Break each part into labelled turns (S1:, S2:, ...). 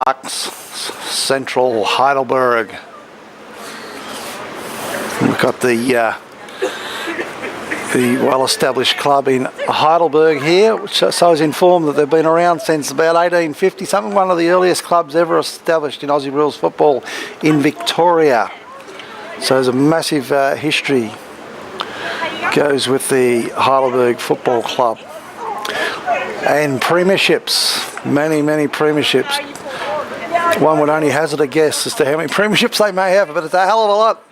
S1: Central Heidelberg. We've got the well-established club in Heidelberg here, which so I was informed that they've been around since about 1850 something, one of the earliest clubs ever established in Aussie rules football in Victoria. So there's a massive history goes with the Heidelberg Football Club. And premierships, many premierships. One would only hazard a guess as to how many premierships they may have, but it's a hell of a lot.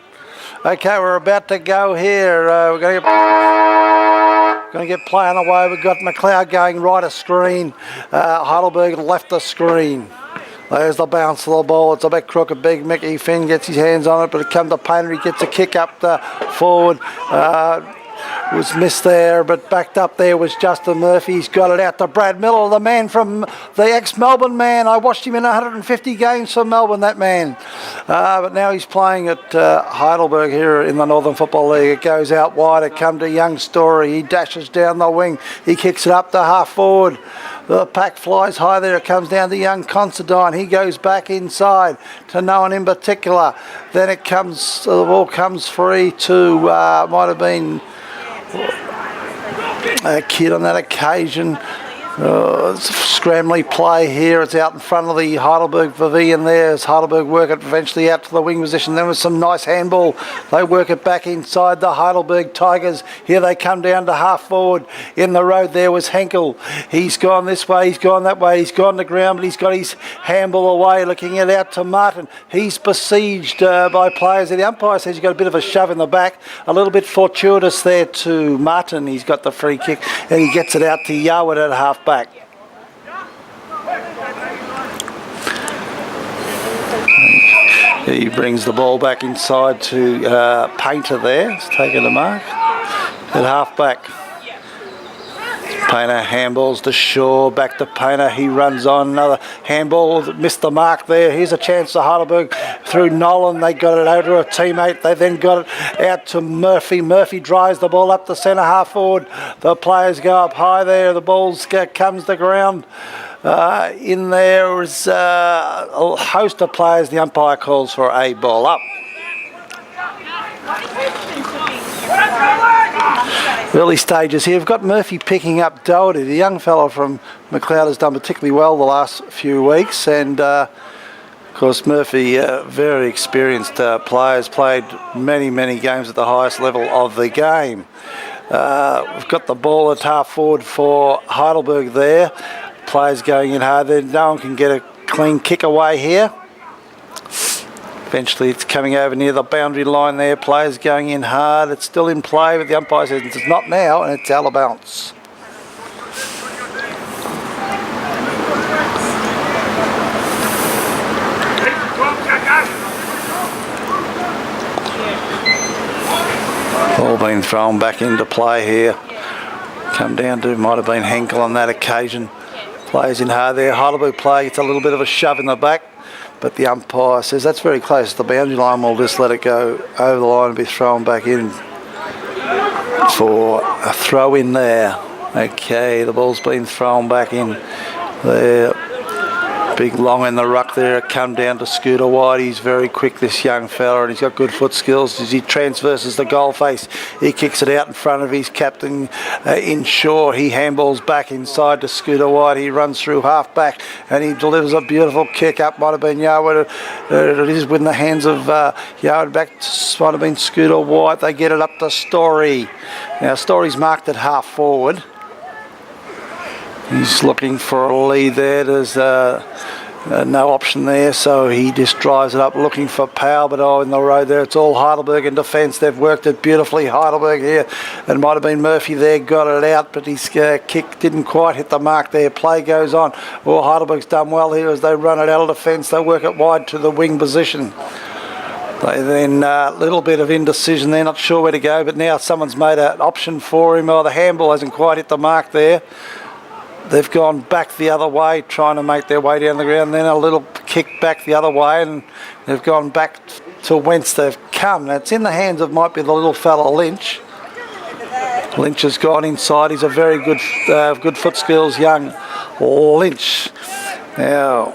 S1: Okay, we're about to go here. We're going to get play on the way. We've got MacLeod going right of screen. Heidelberg left of screen. There's the bounce of the ball. It's a bit crooked. Big Mickey Finn gets his hands on it, but it comes to Painter. He gets a kick up the forward. Was missed there, but backed up there was Justin Murphy. He's got it out to Brad Miller, the man from the ex-Melbourne man. I watched him in 150 games for Melbourne, that man. But now he's playing at Heidelberg here in the Northern Football League. It goes out wide. It comes to Young Story. He dashes down the wing. He kicks it up to half forward. The pack flies high there. It comes down to Young Considine. He goes back inside to no one in particular. Then it comes, the ball comes free to, might have been a kid on that occasion. It's a scrambly play here. It's out in front of the Heidelberg Pavilion there as Heidelberg work it eventually out to the wing position. Then with some nice handball, they work it back inside the Heidelberg Tigers. Here they come down to half forward. In the road there was Henkel. He's gone this way, he's gone that way, he's gone to ground, but he's got his handball away, looking it out to Martin. He's besieged by players. The umpire says he's got a bit of a shove in the back. A little bit fortuitous there to Martin. He's got the free kick and he gets it out to Yarwood at half back. He brings the ball back inside to Painter there. He's taken the mark at half back. Painter handballs to Shaw, back to Painter. He runs on, another handball, missed the mark there. Here's a chance to Heidelberg through Nolan. They got it over to a teammate. They then got it out to Murphy. Murphy drives the ball up the centre half forward. The players go up high there. The ball comes to ground. In there is a host of players. The umpire calls for a ball up. Early stages here. We've got Murphy picking up Doherty. The young fellow from MacLeod has done particularly well the last few weeks, and of course Murphy, very experienced player, has played many games at the highest level of the game. We've got the ball at half forward for Heidelberg there. Players going in hard there. No one can get a clean kick away here. Eventually it's coming over near the boundary line there. Players going in hard. It's still in play, but the umpire says it's not now and it's out of bounds. Ball being thrown back into play here. Come down to, might have been Henkel on that occasion. Players in hard there. Heidelberg play. It's a little bit of a shove in the back. But the umpire says that's very close to the boundary line. We'll just let it go over the line and be thrown back in for a throw in there. Okay, the ball's been thrown back in there. Big long in the ruck there. It come down to Scooter White. He's very quick, this young fella, and he's got good foot skills. As he transverses the goal face, he kicks it out in front of his captain in Shaw. He handballs back inside to Scooter White. He runs through half back and he delivers a beautiful kick up. Might have been Yarwood. It is with the hands of Yarwood back. Might have been Scooter White. They get it up to Story. Now Story's marked at half forward. He's looking for a lead there. There's no option there, so he just drives it up looking for power, but in the road there it's all Heidelberg in defence. They've worked it beautifully. Heidelberg here, and might have been Murphy there, got it out, but his kick didn't quite hit the mark there. Play goes on. Well, Heidelberg's done well here as they run it out of defence. They work it wide to the wing position. They then a little bit of indecision there, not sure where to go, but now someone's made an option for him. The handball hasn't quite hit the mark there. They've gone back the other way, trying to make their way down the ground. Then a little kick back the other way, and they've gone back to whence they've come. Now, it's in the hands of, might be the little fella Lynch. Lynch has gone inside. He's a very good foot skills, young Lynch. Now,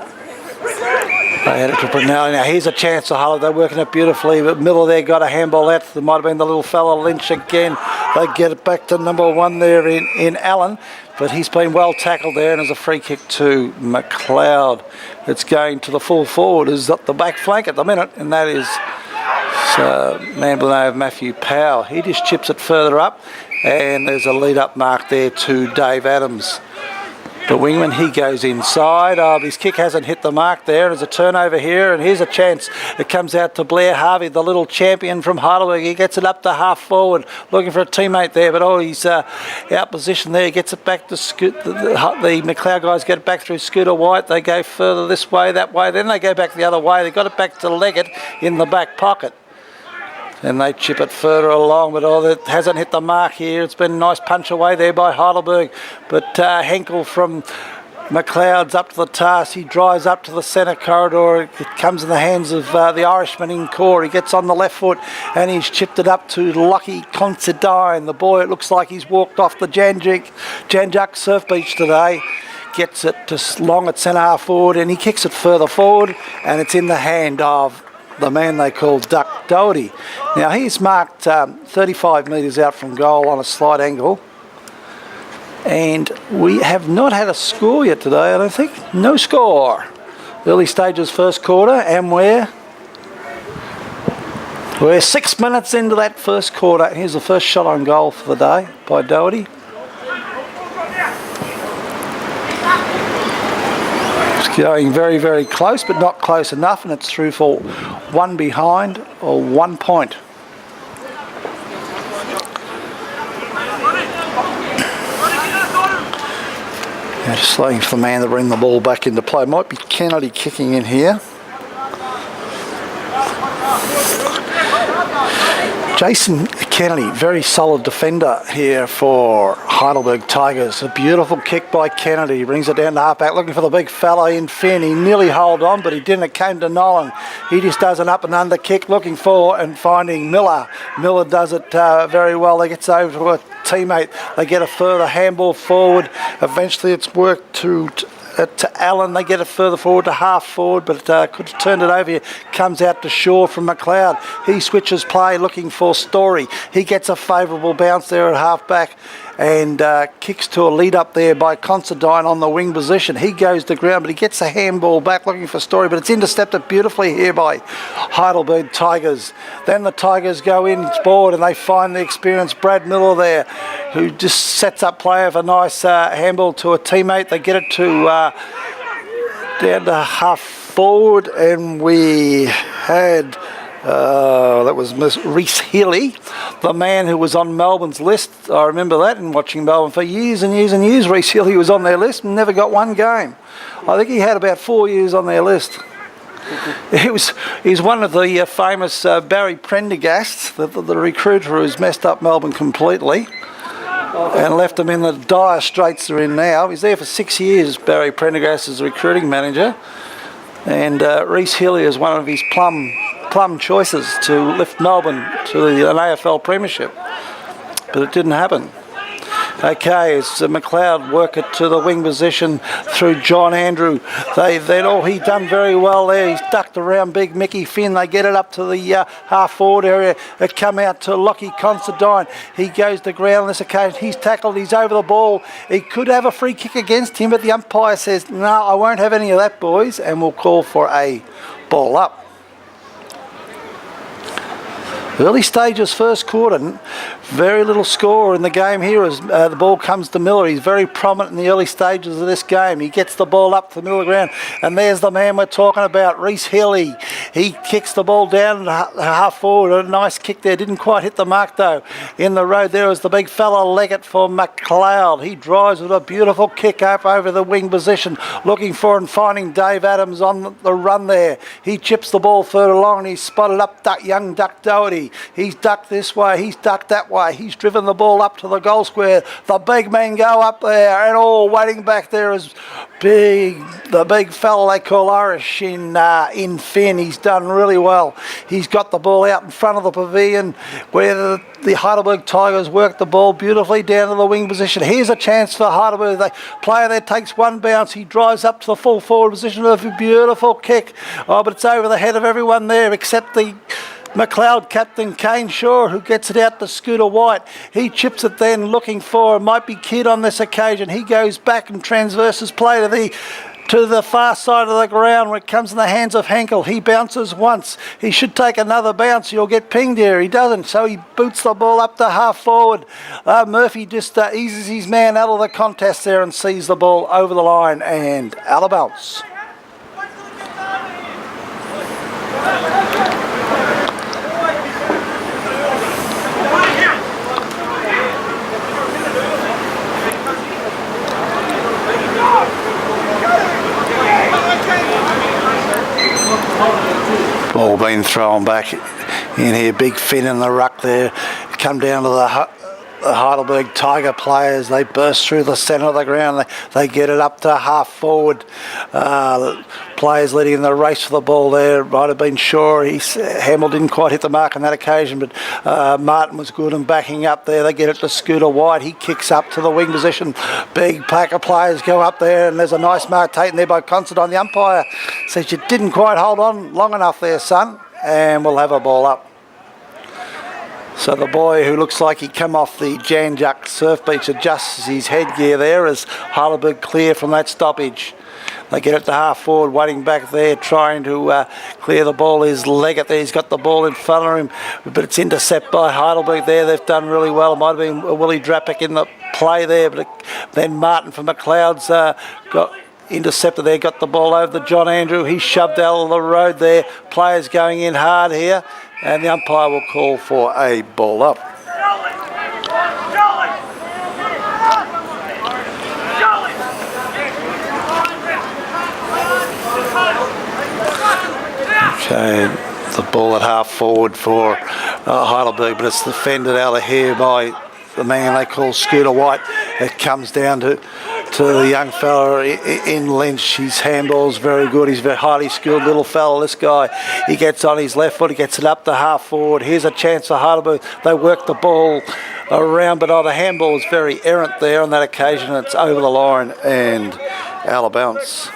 S1: They had it to Brunelli. Now here's a chance to Hull. They're working it beautifully, but Miller there got a handball out. There might have been the little fella Lynch again. They get it back to number 1 there in Allen, but he's been well tackled there, and there's a free kick to MacLeod. It's going to the full forward, who's up the back flank at the minute, and that is man by the name of Matthew Powell. He just chips it further up, and there's a lead up mark there to Dave Adams. The wingman, he goes inside. His kick hasn't hit the mark there. There's a turnover here, and here's a chance. It comes out to Blair Harvey, the little champion from Heidelberg. He gets it up to half forward, looking for a teammate there, but he's out position there. He gets it back to Scoot. The MacLeod guys get it back through Scooter White. They go further this way, that way. Then they go back the other way. They got it back to Leggett in the back pocket. And they chip it further along, but it hasn't hit the mark here. It's been a nice punch away there by Heidelberg. But Henkel from MacLeod's up to the task. He drives up to the centre corridor. It comes in the hands of the Irishman in core. He gets on the left foot and he's chipped it up to Lockie Considine. The boy, it looks like he's walked off the Janjuk surf beach today. Gets it to long at centre half forward, and he kicks it further forward, and it's in the hand of the man they call Duck Doherty. Now he's marked 35 metres out from goal on a slight angle, and we have not had a score yet today, I don't think. No score. Early stages first quarter, and we're 6 minutes into that first quarter. Here's the first shot on goal for the day by Doherty. Going very, very close, but not close enough, and it's through for 1 behind or 1 point. Now just waiting for the man to bring the ball back into play. Might be Kennedy kicking in here. Jason Kennedy, very solid defender here for Heidelberg Tigers. A beautiful kick by Kennedy. He brings it down to half back, looking for the big fella in Finn. He nearly held on, but he didn't. It came to Nolan. He just does an up and under kick, looking for and finding Miller. Miller does it very well. He gets over to a teammate. They get a further handball forward. Eventually it's worked to Allen. They get it further forward to half forward, but could have turned it over here. Comes out to Shaw from MacLeod. He switches play, looking for Story. He gets a favourable bounce there at half back, and kicks to a lead up there by Considine on the wing position. He goes to ground, but he gets a handball back, looking for Story, but it's intercepted beautifully here by Heidelberg Tigers. Then the Tigers go in forward, and they find the experienced Brad Miller there, who just sets up play of a nice handball to a teammate. They get it to down to half forward, and we had that was Miss Reese Healy, the man who was on Melbourne's list. I remember that, and watching Melbourne for years and years and years. Reese Healy was on their list and never got one game. I think he had about 4 years on their list. He's one of the famous Barry Prendergast, the recruiter who's messed up Melbourne completely and left them in the dire straits they're in now. He's there for 6 years, Barry Prendergast, as recruiting manager, and Reese Healy is one of his plum choices to lift Melbourne to an AFL premiership, but it didn't happen. Okay, it's MacLeod work it to the wing position through John Andrew. He's done very well there. He's ducked around big Mickey Finn. They get it up to the half forward area. It come out to Lockie Considine. He goes to ground on this occasion. He's tackled. He's over the ball. He could have a free kick against him, but the umpire says, no, I won't have any of that, boys, and we'll call for a ball up. Early stages first quarter, very little score in the game here as the ball comes to Miller. He's very prominent in the early stages of this game. He gets the ball up to the middle of the ground, and there's the man we're talking about, Reese Healy. He kicks the ball down half forward. A nice kick there, didn't quite hit the mark though. In the road there is the big fella Leggett for MacLeod. He drives with a beautiful kick up over the wing position, looking for and finding Dave Adams on the run there. He chips the ball further along, and he's spotted up young Duck Doherty. He's ducked this way, he's ducked that way, he's driven the ball up to the goal square. The big men go up there, and all waiting back there is the big fella they call Irish in Finn. He's done really well. He's got the ball out in front of the pavilion where the Heidelberg Tigers work the ball beautifully down to the wing position. Here's a chance for Heidelberg. The player there takes one bounce. He drives up to the full forward position with a beautiful kick. Oh, but it's over the head of everyone there except the McLeod captain Kane Shaw, who gets it out to Scooter White. He chips it then looking for, it might be Kidd on this occasion. He goes back and transverses play to the far side of the ground when it comes in the hands of Henkel. He bounces once. He should take another bounce. He'll get pinged here. He doesn't, so he boots the ball up to half forward. Murphy just eases his man out of the contest there and sees the ball over the line and out of bounds. Ball being thrown back in here. Big Finn in the ruck there. Come down to the Heidelberg Tiger players. They burst through the centre of the ground. They get it up to half forward. Players leading the race for the ball there. Might have been Shaw. Hamill didn't quite hit the mark on that occasion, but Martin was good and backing up there. They get it to Scooter White. He kicks up to the wing position. Big pack of players go up there, and there's a nice mark taken there by Considine. The umpire says you didn't quite hold on long enough there, son, and we'll have a ball up. So the boy who looks like he come off the Jan Juck surf beach adjusts his headgear there as Heidelberg clear from that stoppage. They get it to half forward, waiting back there, trying to clear the ball. Is Leggett there. He's got the ball in front of him, but it's intercepted by Heidelberg there. They've done really well. It might have been Willie Drapic in the play there, but then Martin from McLeod's got intercepted there, got the ball over to John Andrew. He shoved out of the road there. Players going in hard here, and the umpire will call for a ball up. Okay, the ball at half forward for Heidelberg, but it's defended out of here by the man they call Scooter White. It comes down to the young fella in Lynch. His handball's very good. He's a very highly skilled little fella, this guy. He gets on his left foot. He gets it up to half forward. Here's a chance for Heidelberg. They work the ball around, but the handball is very errant there on that occasion. It's over the line and out of bounds.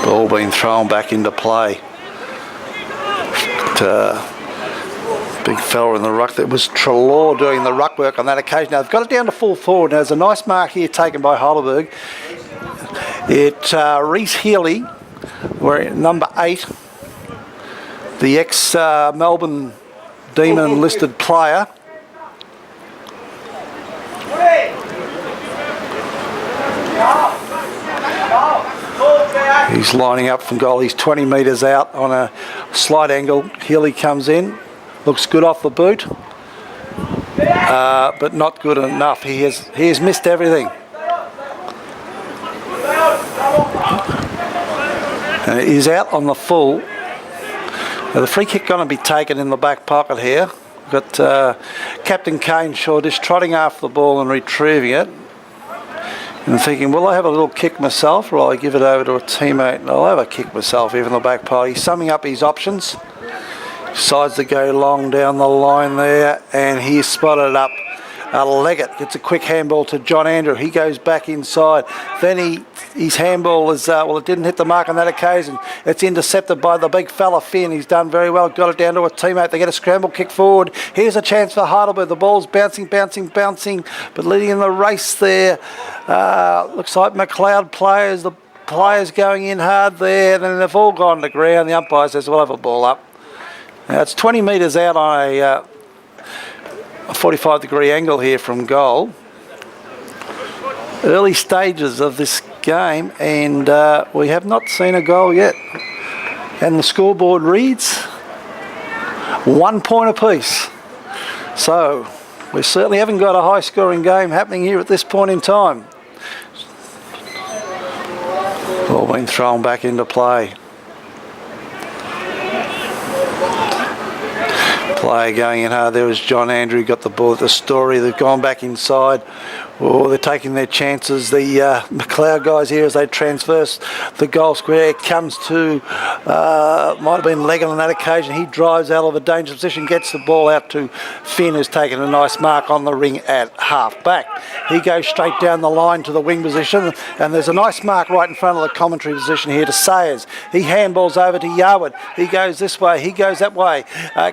S1: Ball being thrown back into play. Big fella in the ruck. That was Trelaw doing the ruck work on that occasion. Now they've got it down to full forward. Now there's a nice mark here taken by Heidelberg. Reece Healy, we're number 8, the ex-Melbourne Demon listed player. He's lining up from goal. He's 20 metres out on a slight angle. Healy comes in. Looks good off the boot. But not good enough. He has missed everything. And he's out on the full. Now the free kick going to be taken in the back pocket here. We've got Captain Kane Shaw just trotting after the ball and retrieving it. And thinking, will I have a little kick myself or will I give it over to a teammate? And I'll have a kick myself, even the back pocket. He's summing up his options. Decides to go long down the line there, and he's spotted up. Leggett gets a quick handball to John Andrew. He goes back inside. Then his handball is, it didn't hit the mark on that occasion. It's intercepted by the big fella Finn. He's done very well. Got it down to a teammate. They get a scramble kick forward. Here's a chance for Heidelberg. The ball's bouncing, but leading in the race there. Looks like McLeod players. The players going in hard there. Then they've all gone to ground. The umpire says, we'll have a ball up. Now it's 20 metres out on a 45-degree angle here from goal. Early stages of this game, and we have not seen a goal yet. And the scoreboard reads 1 point apiece. So we certainly haven't got a high-scoring game happening here at this point in time. Ball being thrown back into play. Play going in hard. There was John Andrew, got the ball at the Story. They've gone back inside. Oh, they're taking their chances. The MacLeod guys here as they transverse the goal square. It comes to, might have been Leggett on that occasion. He drives out of a dangerous position, gets the ball out to Finn, who's taken a nice mark on the ring at half back. He goes straight down the line to the wing position, and there's a nice mark right in front of the commentary position here to Sayers. He handballs over to Yarwood. He goes this way, he goes that way.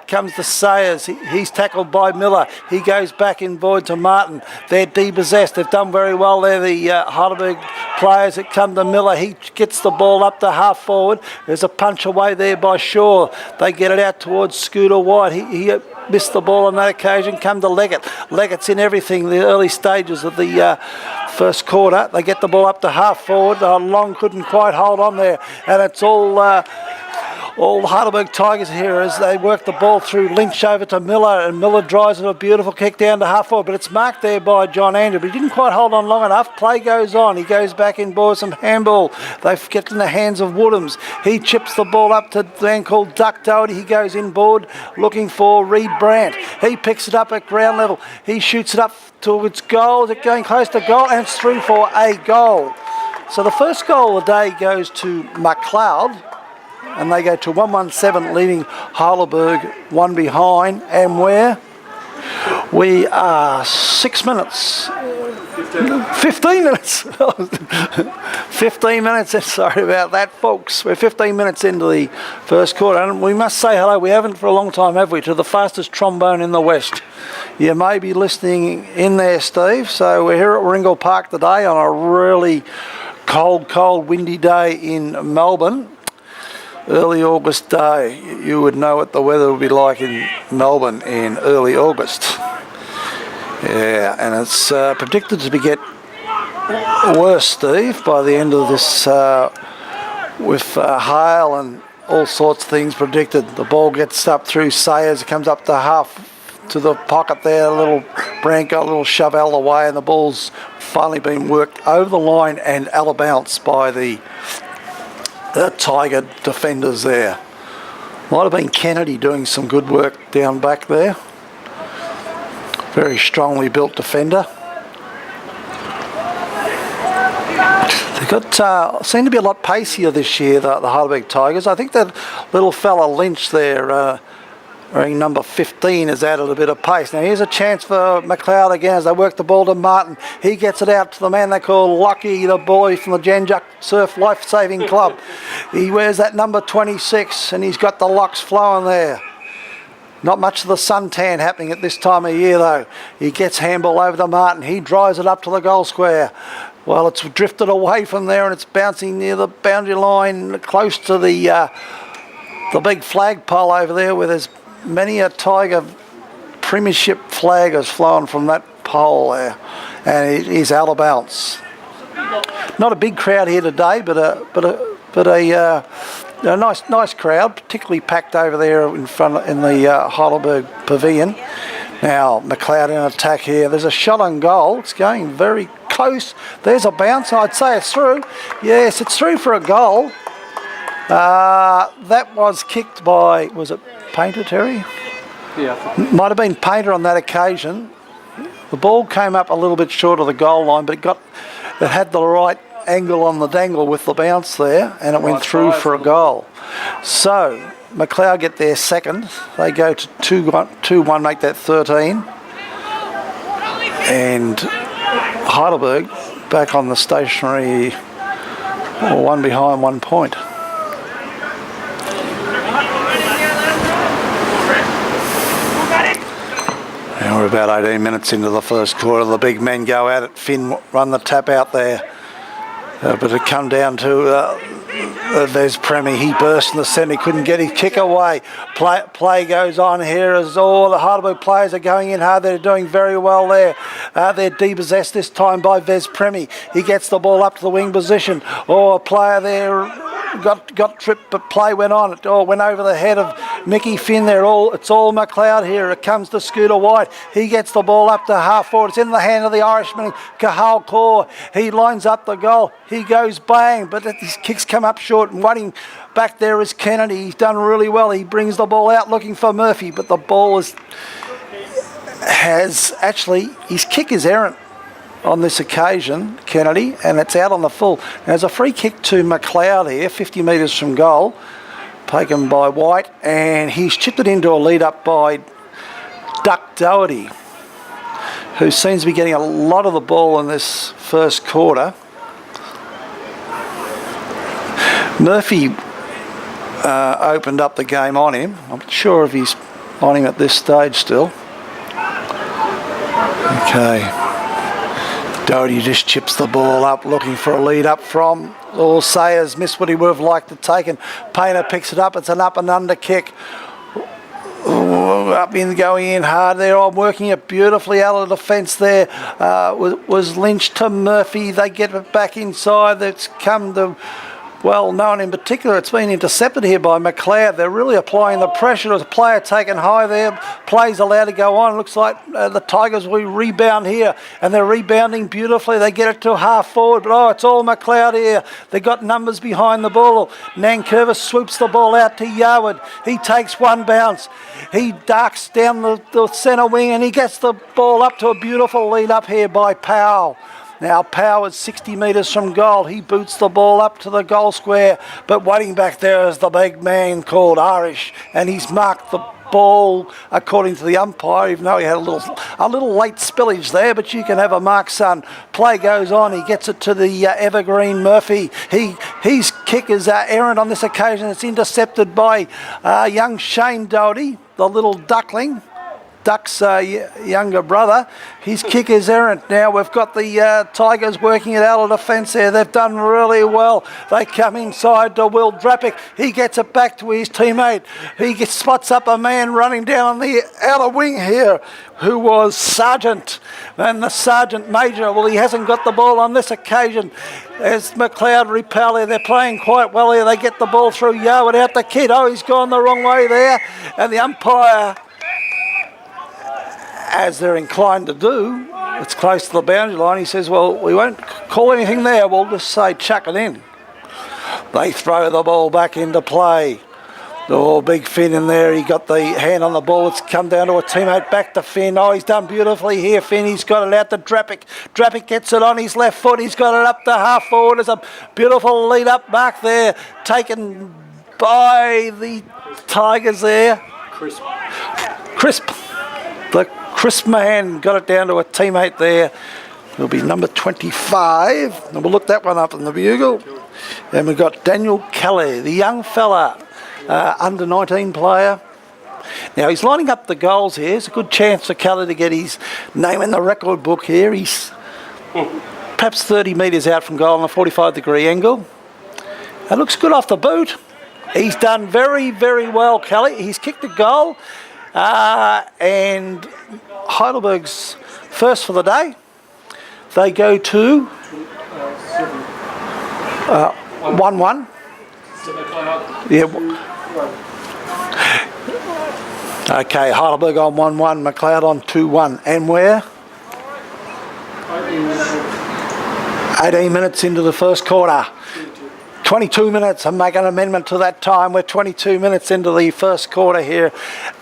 S1: Comes to Sayers. He's tackled by Miller. He goes back in void to Martin. They're depossessed. They've done very well there, the Heidelberg players that come to Miller. He gets the ball up to half forward. There's a punch away there by Shaw. They get it out towards Scooter White. He missed the ball on that occasion. Come to Leggett. Leggett's in everything, the early stages of the first quarter. They get the ball up to half forward. Long couldn't quite hold on there. And it's all the Heidelberg Tigers here as they work the ball through Lynch over to Miller, and Miller drives it a beautiful kick down to half forward, but it's marked there by John Andrew, but he didn't quite hold on long enough. Play goes on. He goes back in board, some handball. They get in the hands of Woodhams. He chips the ball up to a man called Duck Doherty. He goes in board looking for Reed Brandt. He picks it up at ground level. He shoots it up towards goal. Is it going close to goal? And it's through for a goal. So the first goal of the day goes to MacLeod, and they go to 117, leaving Heidelberg one behind. And we are 6 minutes, 15 minutes, 15 minutes, sorry about that, folks. We're 15 minutes into the first quarter, and we must say hello, we haven't for a long time, have we, to the fastest trombone in the West. You may be listening in there, Steve. So we're here at Warringal Park today on a really cold, windy day in Melbourne. Early August day. You would know what the weather would be like in Melbourne in early August. Yeah, and it's predicted to get worse, Steve, by the end of this, with hail and all sorts of things predicted. The ball gets up through Sayers, it comes up to half to the pocket there, a little Brandt got a little shove out of the way, and the ball's finally been worked over the line and out of bounce by the Tiger defenders there. Might have been Kennedy doing some good work down back there. Very strongly built defender. They've got seem to be a lot pacier this year, the Heidelberg Tigers. I think that little fella Lynch there, wearing number 15, has added a bit of pace. Now here's a chance for MacLeod again as they work the ball to Martin. He gets it out to the man they call Lucky, the boy from the Janjuk Surf Life Saving Club. He wears that number 26 and he's got the locks flowing there. Not much of the suntan happening at this time of year though. He gets handball over to Martin. He drives it up to the goal square. Well, it's drifted away from there and it's bouncing near the boundary line, close to the big flagpole over there, where there's many a Tiger premiership flag has flown from that pole there, and it is out of bounds. Not a big crowd here today, but a nice crowd, particularly packed over there in front in the Heidelberg Pavilion. Now MacLeod in attack here. There's a shot on goal. It's going very close. There's a bounce. I'd say it's through. Yes, it's through for a goal. That was kicked by, was it Painter, Terry?
S2: Yeah.
S1: Might have been Painter on that occasion. The ball came up a little bit short of the goal line, but it had the right angle on the dangle with the bounce there, and it went through for a goal. So MacLeod get their second. They go to 2-1, make that 13. And Heidelberg back on the stationary, one behind 1 point. And we're about 18 minutes into the first quarter. The big men go at it. Finn run the tap out there. But it come down to there's Premi. He burst in the centre. He couldn't get his kick away. Play goes on here as all the Heidelberg players are going in hard. They're doing very well there. They're depossessed this time by Vez Premi. He gets the ball up to the wing position. A player there got tripped, but play went on. It all went over the head of Mickey Finn there. It's all McLeod here. It comes to Scooter White. He gets the ball up to half forward. It's in the hand of the Irishman, Cahal Kaur. He lines up the goal. He goes bang, but his kicks come up short, and waiting back there is Kennedy. He's done really well. He brings the ball out looking for Murphy, but the ball his kick is errant on this occasion, Kennedy, and it's out on the full. There's a free kick to McLeod here, 50 metres from goal, taken by White, and he's chipped it into a lead up by Duck Doherty, who seems to be getting a lot of the ball in this first quarter. Murphy opened up the game on him. I'm not sure if he's on him at this stage still. Okay. Doherty just chips the ball up, looking for a lead up from All Sayers. Missed what he would have liked to take, and Painter picks it up. It's an up and under kick. Up in, going in hard there. I'm working it beautifully out of the defence there. Was Lynch to Murphy. They get it back inside. It's come to... Well, no one in particular. It's been intercepted here by McLeod. They're really applying the pressure. There's a player taken high there. Play's allowed to go on. Looks like the Tigers will rebound here, and they're rebounding beautifully. They get it to half forward, but it's all McLeod here. They got numbers behind the ball. Nankervis swoops the ball out to Yarwood. He takes one bounce. He darks down the centre wing, and he gets the ball up to a beautiful lead up here by Powell. Now Powell is 60 metres from goal. He boots the ball up to the goal square, but waiting back there is the big man called Irish, and he's marked the ball according to the umpire, even though he had a little late spillage there, but you can have a mark, son. Play goes on. He gets it to the evergreen Murphy. His kick is errant on this occasion. It's intercepted by young Shane Doherty, the little duckling. Duck's younger brother. His kick is errant. Now we've got the Tigers working it out of defence there. They've done really well. They come inside to Will Drapic. He gets it back to his teammate. He spots up a man running down on the outer wing here, who was Sergeant, and the Sergeant Major. Well, he hasn't got the ball on this occasion. As McLeod repel here, they're playing quite well here. They get the ball through Yarwood out the kid. He's gone the wrong way there, and the umpire, as they're inclined to do, it's close to the boundary line. He says, well, we won't call anything there. We'll just say chuck it in. They throw the ball back into play. Oh, big Finn in there. He got the hand on the ball. It's come down to a teammate. Back to Finn. Oh, he's done beautifully here, Finn. He's got it out to Drapic. Drapic gets it on his left foot. He's got it up to half forward. There's a beautiful lead-up mark there, taken by the Tigers there. Crisp. The Crisp man got it down to a teammate there. It'll be number 25. And we'll look that one up in the bugle. And we've got Daniel Kelly, the young fella, under 19 player. Now he's lining up the goals here. It's a good chance for Kelly to get his name in the record book here. He's perhaps 30 metres out from goal on a 45-degree angle. It looks good off the boot. He's done very, very well, Kelly. He's kicked a goal. And Heidelberg's first for the day. They go to 1-1. Yeah. Okay, Heidelberg on 1-1, McLeod on 2-1. And we're 18 minutes into the first quarter. 22 minutes. I'm making an amendment to that time. We're 22 minutes into the first quarter here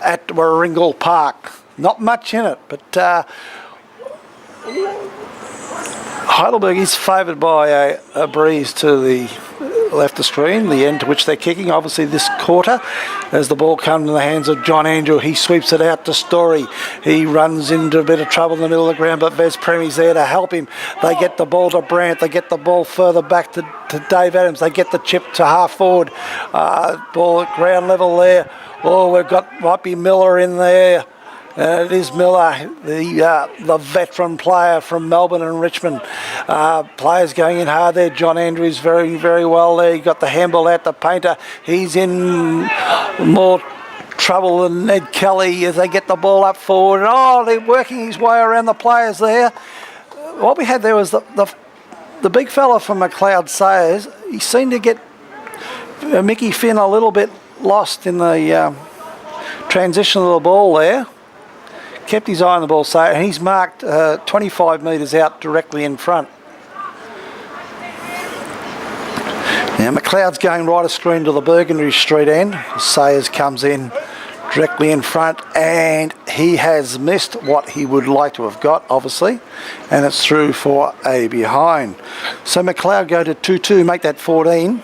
S1: at Warringal Park. Not much in it, but Heidelberg is favoured by a breeze to the left of screen, the end to which they're kicking, obviously this quarter. As the ball comes in the hands of John Andrew, he sweeps it out to Story. He runs into a bit of trouble in the middle of the ground, but Vez Premi's there to help him. They get the ball to Brandt. They get the ball further back to Dave Adams. They get the chip to half forward. Ball at ground level there. Oh, might be Miller in there. It is Miller, the veteran player from Melbourne and Richmond. Players going in hard there. John Andrews very, very well there. He got the handball out to Painter. He's in more trouble than Ned Kelly as they get the ball up forward. Oh, they're working his way around the players there. What we had there was the big fella from McLeod Sayers. He seemed to get Mickey Finn a little bit lost in the transition of the ball there. Kept his eye on the ball, so and he's marked 25 metres out directly in front. Now McLeod's going right of screen to the Burgundy Street end. Sayers comes in directly in front, and he has missed what he would like to have got, obviously, and it's through for a behind. So McLeod go to 2-2, make that 14,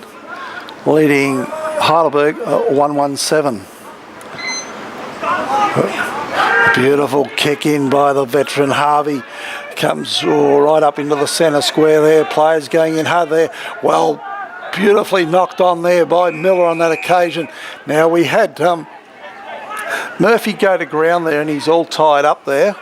S1: leading Heidelberg 117. Beautiful kick in by the veteran Harvey. Comes right up into the centre square there. Players going in hard there. Well, beautifully knocked on there by Miller on that occasion. Now we had Murphy go to ground there, and he's all tied up there.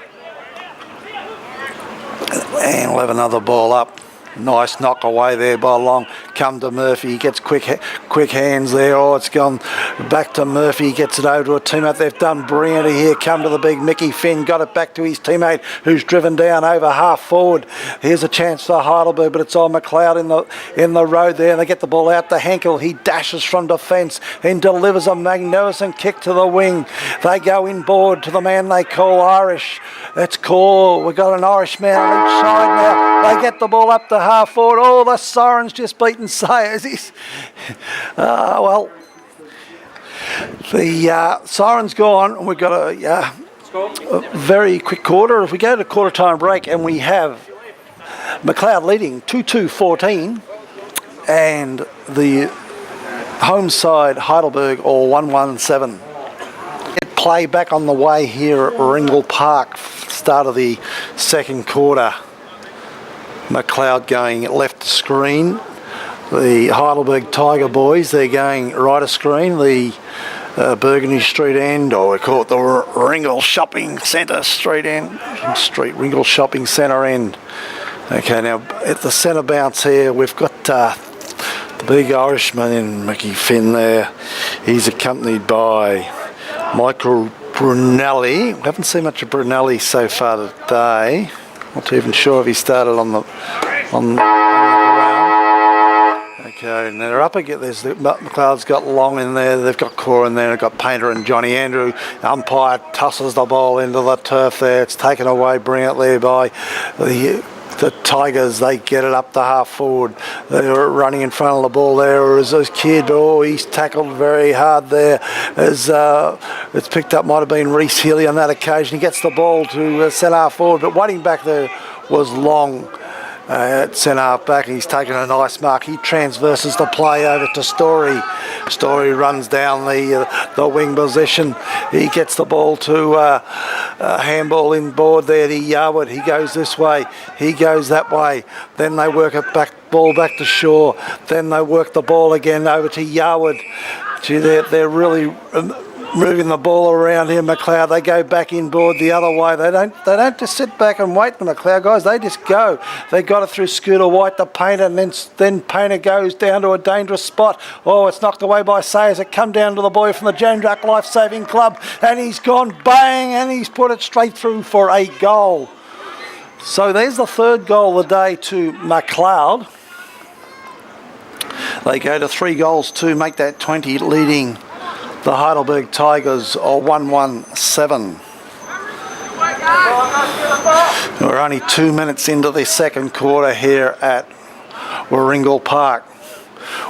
S1: And we'll have another ball up. Nice knock away there by Long. Come to Murphy. He gets quick hands there. Oh, it's gone back to Murphy. He gets it over to a teammate. They've done brilliantly here. Come to the big Mickey Finn. Got it back to his teammate, who's driven down over half forward. Here's a chance for Heidelberg, but it's on McLeod in the road there. They get the ball out to Henkel. He dashes from defence and delivers a magnificent kick to the wing. They go inboard to the man they call Irish. That's cool. We've got an Irish man on each side now. They get the ball up to half forward. Oh, the Siren's just beaten Sayers. Well, the Siren's gone, and we've got a very quick quarter. If we go to quarter time break, and we have McLeod leading 2-2-14, and the home side Heidelberg or 1-1-7. Play back on the way here at Ringle Park, start of the second quarter. McLeod going left screen. The Heidelberg Tiger boys, they're going right of screen. The Burgundy Street end, or we call it the Ringle Shopping Centre Street end. Ringle Shopping Centre end. Okay, now at the centre bounce here, we've got the big Irishman in Mickey Finn there. He's accompanied by Michael Brunelli. We haven't seen much of Brunelli so far today. Not even sure if he started on the ground. Okay, and they're up again. There's McLeod's got Long in there. They've got Core in there. They've got Painter and Johnny Andrew. Umpire tosses the ball into the turf there. It's taken away brilliantly by the Tigers. They get it up to half forward. They're running in front of the ball there. As this kid, oh, he's tackled very hard there. As it's picked up, might have been Reece Healy on that occasion. He gets the ball to centre half forward, but waiting back there was Long. At centre half back, he's taken a nice mark. He transverses the play over to Story. Story runs down the wing position. He gets the ball to handball inboard there to Yarwood. He goes this way. He goes that way. Then they work it back, ball back to Shaw. Then they work the ball again over to Yarwood. Gee, they're really moving the ball around here, McLeod. They go back inboard the other way. They don't just sit back and wait, the McLeod guys. They just go. They got it through Scooter White to Painter, and then Painter goes down to a dangerous spot. Oh, it's knocked away by Sayers. It come down to the boy from the James Duck Life Saving Club, and he's gone bang, and he's put it straight through for a goal. So there's the third goal of the day to McLeod. They go to 3 goals to make that 20, leading the Heidelberg Tigers are 1-1-7. We're only 2 minutes into the second quarter here at Warringal Park.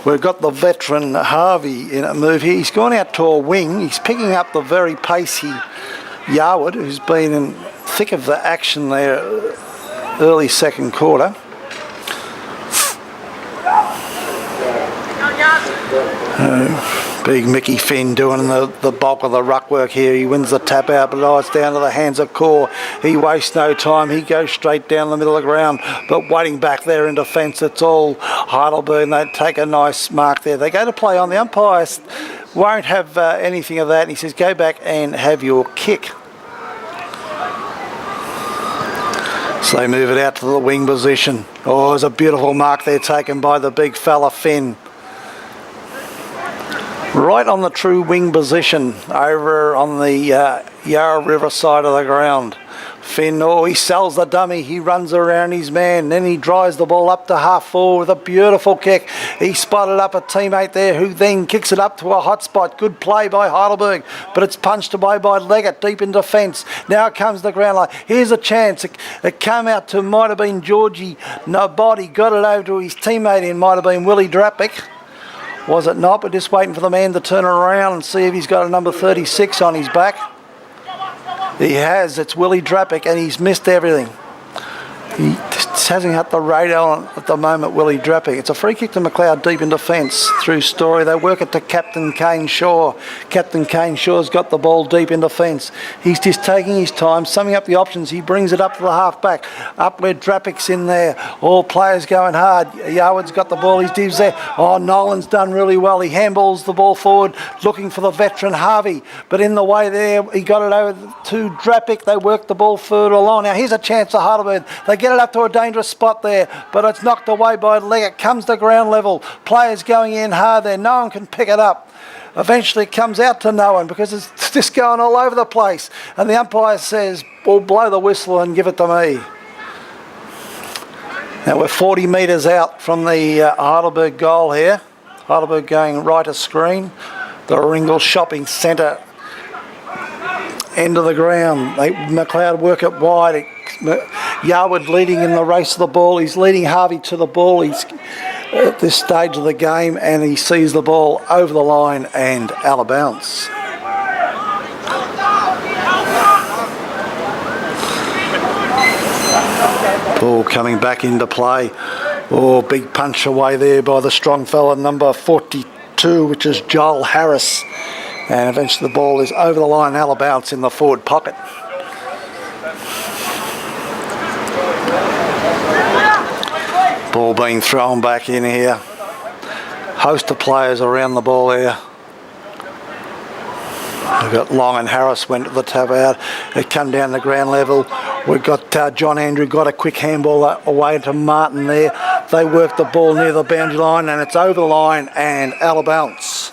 S1: We've got the veteran Harvey in a move here. He's gone out to a wing. He's picking up the very pacey Yarwood, who's been in thick of the action there early second quarter. Big Mickey Finn doing the bulk of the ruck work here. He wins the tap out, but it's down to the hands of Core. He wastes no time. He goes straight down the middle of the ground, but waiting back there in defence, it's all Heidelberg, and they take a nice mark there. They go to play on. The umpires won't have anything of that, and he says, go back and have your kick. So they move it out to the wing position. Oh, there's a beautiful mark there taken by the big fella Finn. Right on the true wing position over on the Yarra River side of the ground. Finn, oh, he sells the dummy. He runs around his man. Then he drives the ball up to half forward with a beautiful kick. He spotted up a teammate there who then kicks it up to a hot spot. Good play by Heidelberg, but it's punched away by Leggett deep in defence. Now comes the ground line. Here's a chance. It came out to, might have been Georgie Nobody. Got it over to his teammate in, might have been Willie Drapic. Was it not? We're just waiting for the man to turn around and see if he's got a number 36 on his back. He has. It's Willie Drapic, and he's missed everything. He just hasn't had the radar on at the moment, Willie Drapic. It's a free kick to MacLeod deep in defence through Story. They work it to Captain Kane Shaw. Captain Kane Shaw's got the ball deep in defence. He's just taking his time, summing up the options. He brings it up to the half-back, up where Drapic's in there. All players going hard. Yarwood's got the ball. He's divs there. Oh, Nolan's done really well. He handballs the ball forward, looking for the veteran Harvey. But in the way there, he got it over to Drapic. They work the ball further along. Now, here's a chance for Heidelberg. They get it up to a dangerous spot there, but it's knocked away by Leggett. Comes to ground level. Players going in hard there. No one can pick it up. Eventually it comes out to no one because it's just going all over the place. And the umpire says, well, blow the whistle and give it to me. Now we're 40 metres out from the Heidelberg goal here. Heidelberg going right of screen. The Ringel Shopping Centre end of the ground. MacLeod work it wide. Yarwood leading in the race of the ball. He's leading Harvey to the ball. He's at this stage of the game, and he sees the ball over the line and out of bounds. Ball coming back into play. Oh, big punch away there by the strong fella, number 42, which is Joel Harris. And eventually the ball is over the line, out of bounds in the forward pocket. Ball being thrown back in here. Host of players around the ball here. We've got Long and Harris went to the tap out. They come down the ground level. We've got John Andrew got a quick handball away to Martin there. They work the ball near the boundary line, and it's over the line and out of bounds.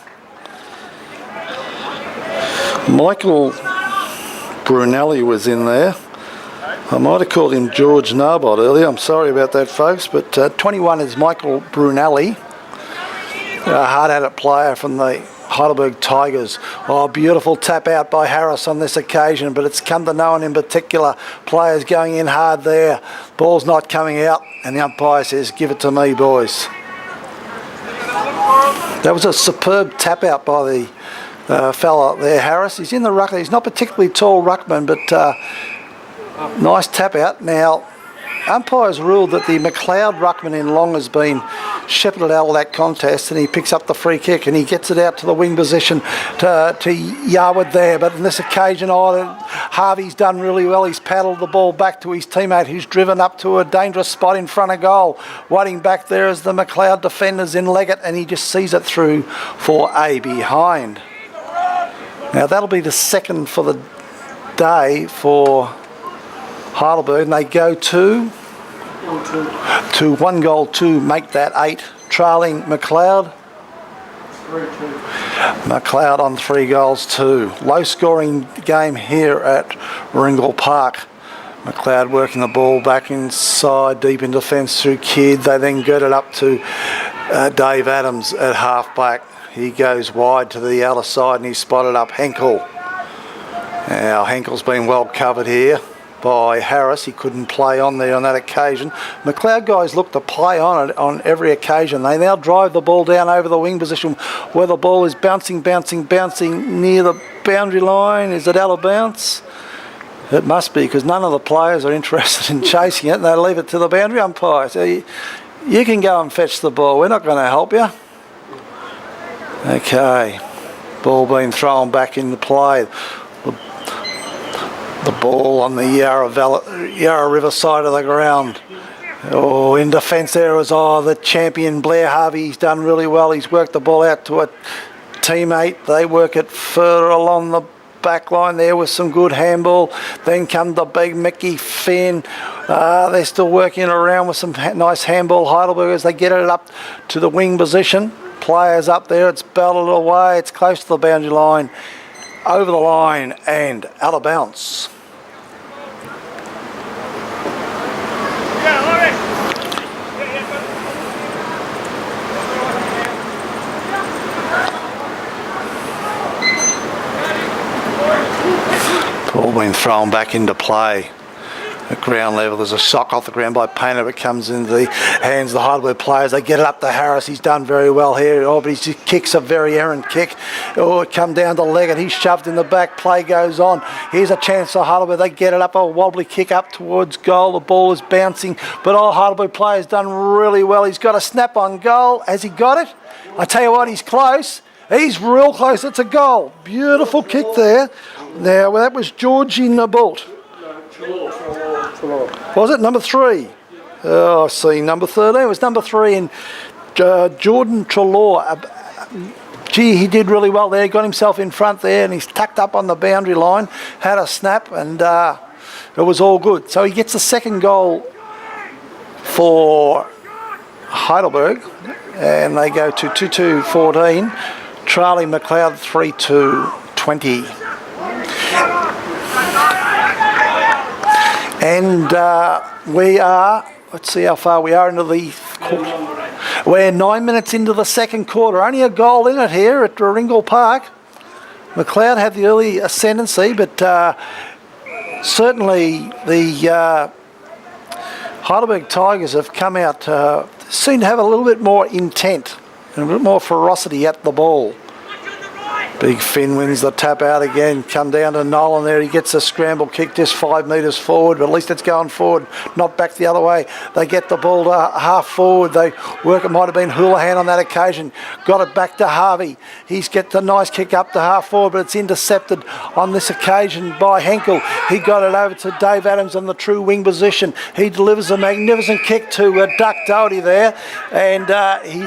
S1: Michael Brunelli was in there. I might have called him George Narbot earlier. I'm sorry about that, folks. But 21 is Michael Brunelli, a hard-at-it player from the Heidelberg Tigers. Oh, beautiful tap out by Harris on this occasion, but it's come to no one in particular. Players going in hard there. Ball's not coming out, and the umpire says, give it to me, boys. That was a superb tap out by the fella there, Harris. He's in the ruck. He's not particularly tall ruckman, but nice tap out. Now, umpires ruled that the MacLeod ruckman in Long has been shepherded out of that contest, and he picks up the free kick and he gets it out to the wing position to Yarwood there. But on this occasion, Harvey's done really well. He's paddled the ball back to his teammate, who's driven up to a dangerous spot in front of goal. Waiting back there is the MacLeod defenders in Leggett, and he just sees it through for a behind. Now that'll be the second for the day for Heidelberg, and they go to 1 goal to make that 8, trailing MacLeod. 3-2. MacLeod on 3 goals to. Low scoring game here at Ringel Park. MacLeod working the ball back inside, deep in defence through Kidd. They then get it up to Dave Adams at half back. He goes wide to the outer side and he's spotted up Henkel. Now Henkel's been well covered here by Harris. He couldn't play on there on that occasion. MacLeod guys look to play on it on every occasion. They now drive the ball down over the wing position where the ball is bouncing near the boundary line. Is it out of bounds? It must be, because none of the players are interested in chasing it, and they leave it to the boundary umpire. So you can go and fetch the ball. We're not going to help you. Okay. Ball being thrown back into play. The ball on the Yarra River side of the ground. Oh, in defence there was the champion Blair Harvey. He's done really well. He's worked the ball out to a teammate. They work it further along the back line there with some good handball. Then come the big Mickey Finn. They're still working around with some nice handball. Heidelberg as they get it up to the wing position. Players up there. It's belted away. It's close to the boundary line. Over the line and out of bounds. been thrown back into play. At ground level, there's a shock off the ground by Painter. It comes into the hands of the Heidelberg players. They get it up to Harris. He's done very well here. Oh, but his kick's a very errant kick. Oh, it come down to Leggett. He's shoved in the back. Play goes on. Here's a chance for Heidelberg. They get it up, a wobbly kick up towards goal. The ball is bouncing, but Heidelberg player's done really well. He's got a snap on goal. Has he got it? I tell you what, he's close. He's real close. It's a goal. Beautiful kick there. Now, well, that was Georgie Naboult. Was it number 3? Oh, I see, number 13. It was number 3 in Jordan Trelaw. Gee, he did really well there. He got himself in front there and he's tucked up on the boundary line, had a snap, and it was all good. So he gets the second goal for Heidelberg and they go to 2-2-14. Charlie McLeod 3-2-20. And we are, let's see how far we are into the quarter. We're 9 minutes into the second quarter. Only a goal in it here at Ringle Park. McLeod had the early ascendancy, but certainly the Heidelberg Tigers have come out, seem to have a little bit more intent and a bit more ferocity at the ball. Big Finn wins the tap out again. Come down to Nolan there. He gets a scramble kick just 5 metres forward, but at least it's going forward, not back the other way. They get the ball to half forward. They work. It might have been Houlihan on that occasion. Got it back to Harvey. He's get the nice kick up to half forward, but it's intercepted on this occasion by Henkel. He got it over to Dave Adams on the true wing position. He delivers a magnificent kick to Duck Doherty there, and he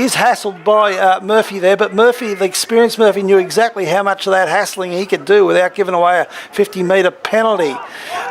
S1: is hassled by Murphy there, but Murphy, the experienced Murphy, knew exactly how much of that hassling he could do without giving away a 50-metre penalty.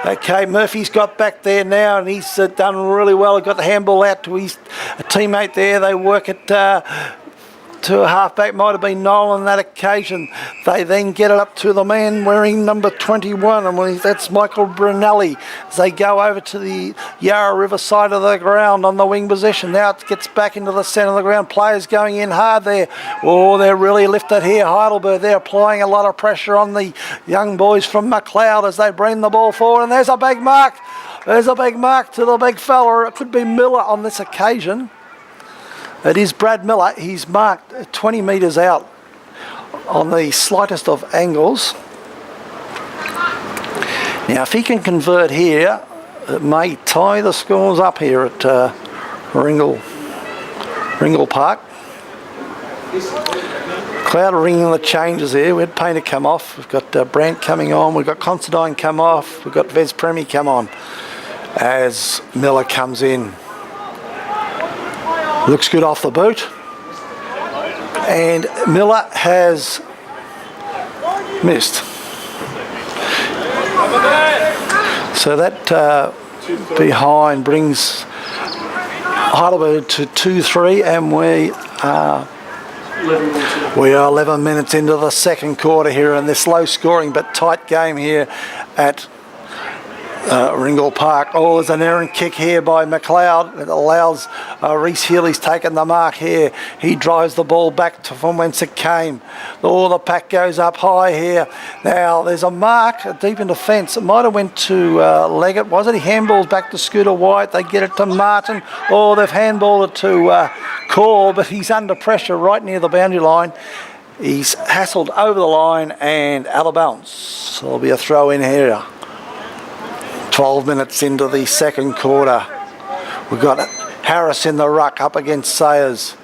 S1: Okay, Murphy's got back there now and he's done really well. He got the handball out to his teammate there. They work it to a halfback, might have been Noel on that occasion. They then get it up to the man wearing number 21, and that's Michael Brunelli. As they go over to the Yarra River side of the ground on the wing position. Now it gets back into the centre of the ground. Players going in hard there. Oh, they're really lifted here. Heidelberg, they're applying a lot of pressure on the young boys from McLeod as they bring the ball forward, and there's a big mark. There's a big mark to the big fella. It could be Miller on this occasion. It is Brad Miller. He's marked 20 metres out on the slightest of angles. Now, if he can convert here, it may tie the scores up here at Ringle Park. Cloud ringing the changes here. We had Painter come off. We've got Brandt coming on. We've got Considine come off. We've got Vez Premi come on as Miller comes in. Looks good off the boot. And Miller has missed. So that behind brings Heidelberg to 2-3, and we are 11 minutes into the second quarter here in this low scoring but tight game here at Ringle Park. Oh, there's an errant kick here by McLeod. It allows Reece Healy's taken the mark here. He drives the ball back from whence it came. Oh, the pack goes up high here. Now, there's a mark deep in the fence. It might have went to Leggett, was it? He handballs back to Scooter White. They get it to Martin. Oh, they've handballed it to Core, but he's under pressure right near the boundary line. He's hassled over the line and out of bounds. So there'll be a throw in here. 12 minutes into the second quarter. We've got Harris in the ruck up against Sayers.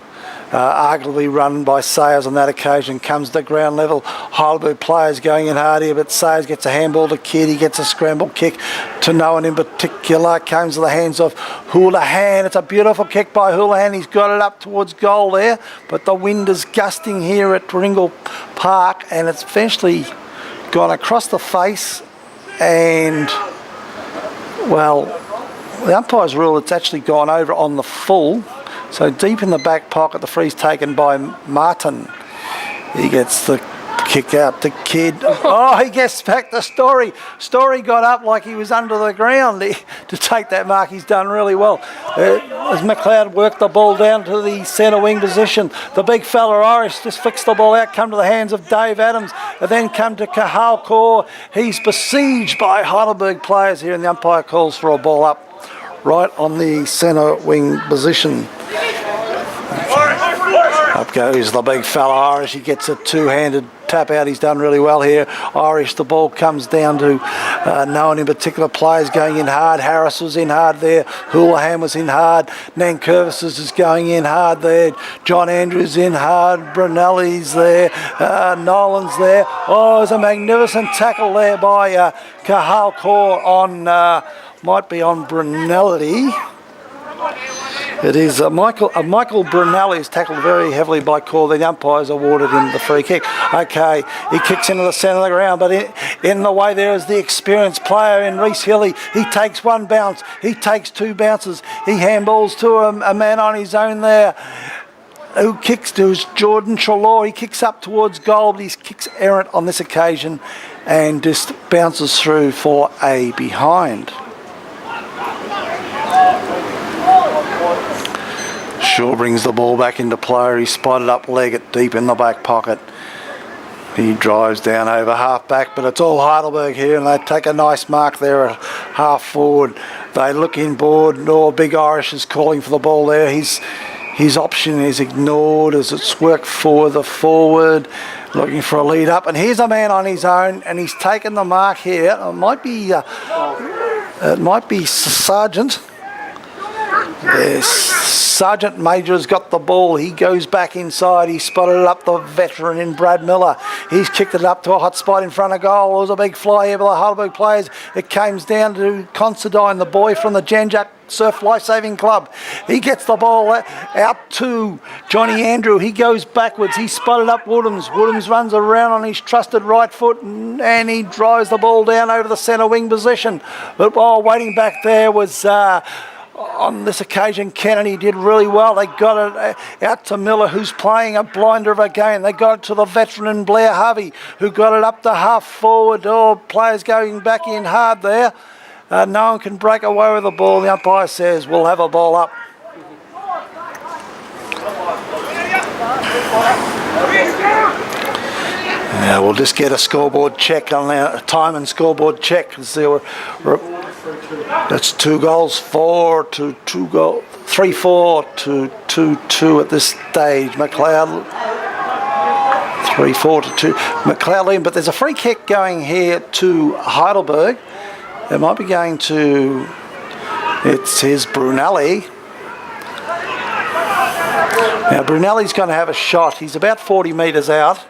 S1: Arguably run by Sayers on that occasion. Comes to ground level. Heidelberg players going in hard here, but Sayers gets a handball to Kidd. He gets a scramble kick to no one in particular. Comes to the hands of Houlihan. It's a beautiful kick by Houlihan. He's got it up towards goal there, but the wind is gusting here at Ringle Park, and it's eventually gone across the face, and well, the umpire's rule, it's actually gone over on the full. So deep in the back pocket, the free's taken by Martin. He gets the kick out to Kidd. Oh, he gets back to Story. Story got up like he was under the ground to take that mark. He's done really well. As MacLeod worked the ball down to the centre wing position, the big fella Irish just flicks the ball out, come to the hands of Dave Adams, and then come to Cahal Kaur. He's besieged by Heidelberg players here, and the umpire calls for a ball up right on the centre wing position. Up goes the big fella Irish. He gets a two-handed tap out. He's done really well here. Irish, the ball comes down to no one in particular. Players going in hard. Harris was in hard there. Houlihan was in hard. Nankervis is going in hard there. John Andrews in hard. Brunelli's there. Nolan's there. Oh, there's a magnificent tackle there by Cahal Kaur on, might be on Brunelli. It is Michael Brunelli is tackled very heavily by Kaur. The umpires awarded him the free kick. Okay, he kicks into the centre of the ground, but in the way there is the experienced player in Reece Hilly. He takes one bounce. He takes two bounces. He handballs to a man on his own there, who kicks to Jordan Trelaw. He kicks up towards goal, but he kicks errant on this occasion and just bounces through for a behind. Shaw brings the ball back into play. He spotted up Leggett deep in the back pocket. He drives down over half back, but it's all Heidelberg here, and they take a nice mark there at half forward. They look inboard. No, Big Irish is calling for the ball there. His option is ignored as it's worked for the forward, looking for a lead up. And here's a man on his own, and he's taken the mark here. It might be Sargent. Yes, Sergeant Major's got the ball. He goes back inside. He spotted it up the veteran in Brad Miller. He's kicked it up to a hot spot in front of goal. There was a big fly here by the Heidelberg players. It comes down to Considine, the boy from the Janjak Surf Lifesaving Club. He gets the ball out to Johnny Andrew. He goes backwards. He spotted up Woodhams. Woodhams runs around on his trusted right foot and he drives the ball down over the centre wing position. But while waiting back there was... on this occasion, Kennedy did really well. They got it out to Miller, who's playing a blinder of a game. They got it to the veteran Blair Harvey, who got it up to half forward. Oh, players going back in hard there. No one can break away with the ball. The umpire says, we'll have a ball up. Now we'll just get a scoreboard check on our time and scoreboard check. That's 2 goals, 4 to 2 goals, 3-4 to 2-2 at this stage. MacLeod 3-4 to 2. MacLeod leading, but there's a free kick going here to Heidelberg. It might be going to, it says Brunelli. Now Brunelli's going to have a shot. He's about 40 metres out.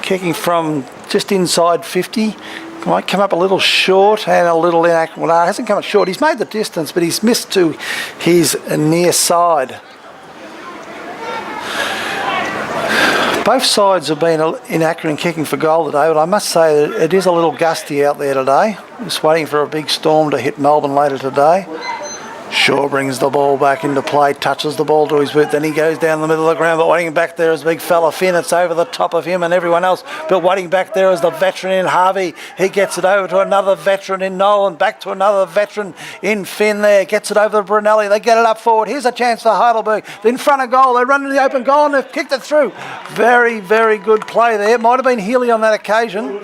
S1: Kicking from just inside 50. Might come up a little short and a little inaccurate. Well, no, it hasn't come up short. He's made the distance, but he's missed to his near side. Both sides have been inaccurate in kicking for goal today, but I must say that it is a little gusty out there today. Just waiting for a big storm to hit Melbourne later today. Shaw brings the ball back into play, touches the ball to his boot, then he goes down the middle of the ground, but waiting back there is big fella Finn. It's over the top of him and everyone else, but waiting back there is the veteran in Harvey. He gets it over to another veteran in Nolan, back to another veteran in Finn there, gets it over to Brunelli. They get it up forward. Here's a chance for Heidelberg. In front of goal, they run to the open goal and they've kicked it through. Very, very good play there. It might have been Healy on that occasion.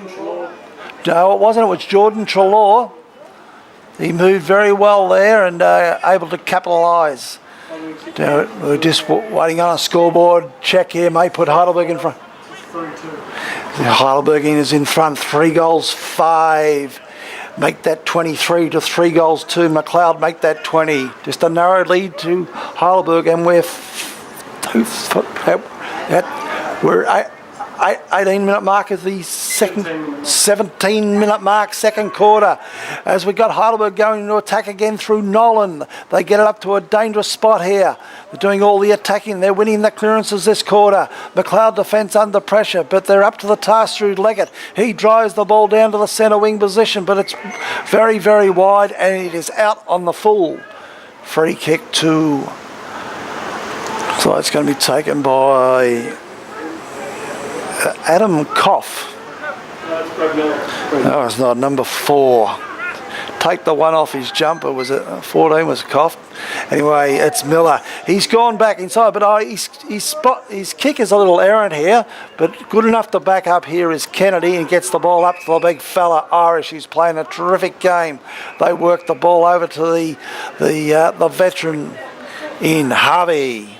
S1: No, it wasn't. It was Jordan Trelaw. He moved very well there and able to capitalise. We're just waiting on a scoreboard check here. May put Heidelberg in front. Heidelberg is in front. 3 goals, 5. Make that 23 to 3 goals, 2. MacLeod make that 20. Just a narrow lead to Heidelberg, and we're 18-minute mark is the second, 17-minute mark, second quarter. As we got Heidelberg going into attack again through Nolan. They get it up to a dangerous spot here. They're doing all the attacking. They're winning the clearances this quarter. MacLeod defence under pressure, but they're up to the task through Leggett. He drives the ball down to the centre wing position, but it's very, very wide, and it is out on the full. Free kick to... So it's going to be taken by... Adam Koff. Oh, it's not number 4. Take the one off his jumper. Was it 14? Was Koff? Anyway, it's Miller. He's gone back inside, but his kick is a little errant here, but good enough to back up here is Kennedy, and gets the ball up to the big fella Irish. He's playing a terrific game. They work the ball over to the veteran in Harvey.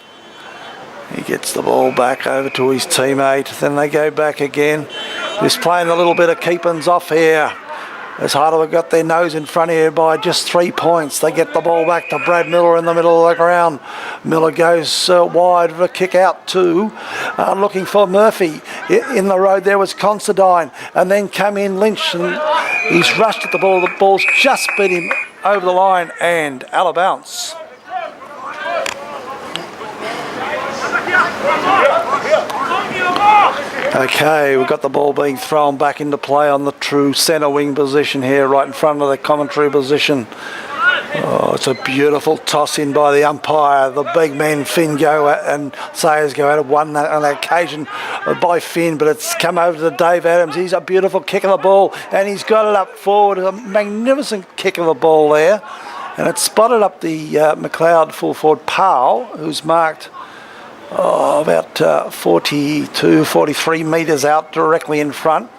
S1: He gets the ball back over to his teammate. Then they go back again. Just playing a little bit of keepings off here. As Heidelberg got their nose in front here by just 3 points. They get the ball back to Brad Miller in the middle of the ground. Miller goes wide with a kick out too. Looking for Murphy. In the road there was Considine. And then come in Lynch. And he's rushed at the ball. The ball's just beat him over the line and out of bounds. Okay, we've got the ball being thrown back into play on the true centre wing position here, right in front of the commentary position. Oh, it's a beautiful toss in by the umpire. The big man Finn and Sayers go out of one on that occasion by Finn, but it's come over to Dave Adams. He's a beautiful kick of the ball, and he's got it up forward. A magnificent kick of the ball there, and it's spotted up the McLeod full forward Powell, who's marked about 42, 43 metres out directly in front.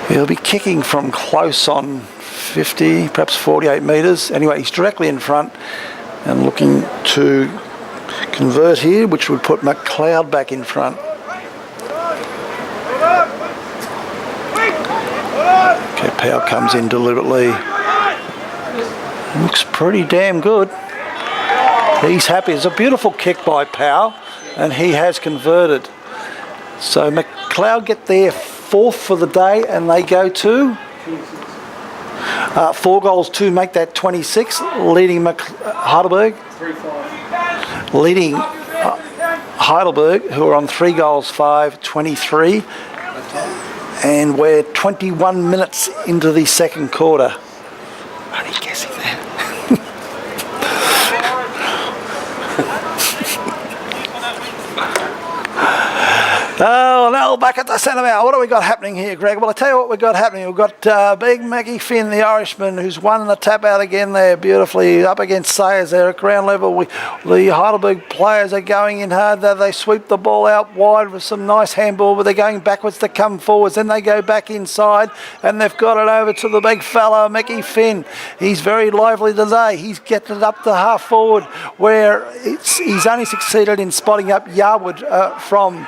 S1: He'll be kicking from close on 50, perhaps 48 metres. Anyway, he's directly in front and looking to convert here, which would put McLeod back in front. Okay, Powell comes in deliberately. Looks pretty damn good. He's happy. It's a beautiful kick by Powell, and he has converted. So McLeod get their 4th for the day, and they go to 4 goals to make that 26, leading Heidelberg.
S2: 3-5.
S1: Leading Heidelberg, who are on 3 goals, 5, 23. And we're 21 minutes into the second quarter. Only guessing that. Oh, now back at the centre now. What do we got happening here, Greg? Well, I tell you what we've got happening. We've got Big Maggie Finn, the Irishman, who's won the tap out again there beautifully, up against Sayers there at ground level. The Heidelberg players are going in hard. They sweep the ball out wide with some nice handball, but they're going backwards to come forwards. Then they go back inside, and they've got it over to the big fella, Maggie Finn. He's very lively today. He's getting it up to half forward, where he's only succeeded in spotting up Yarwood from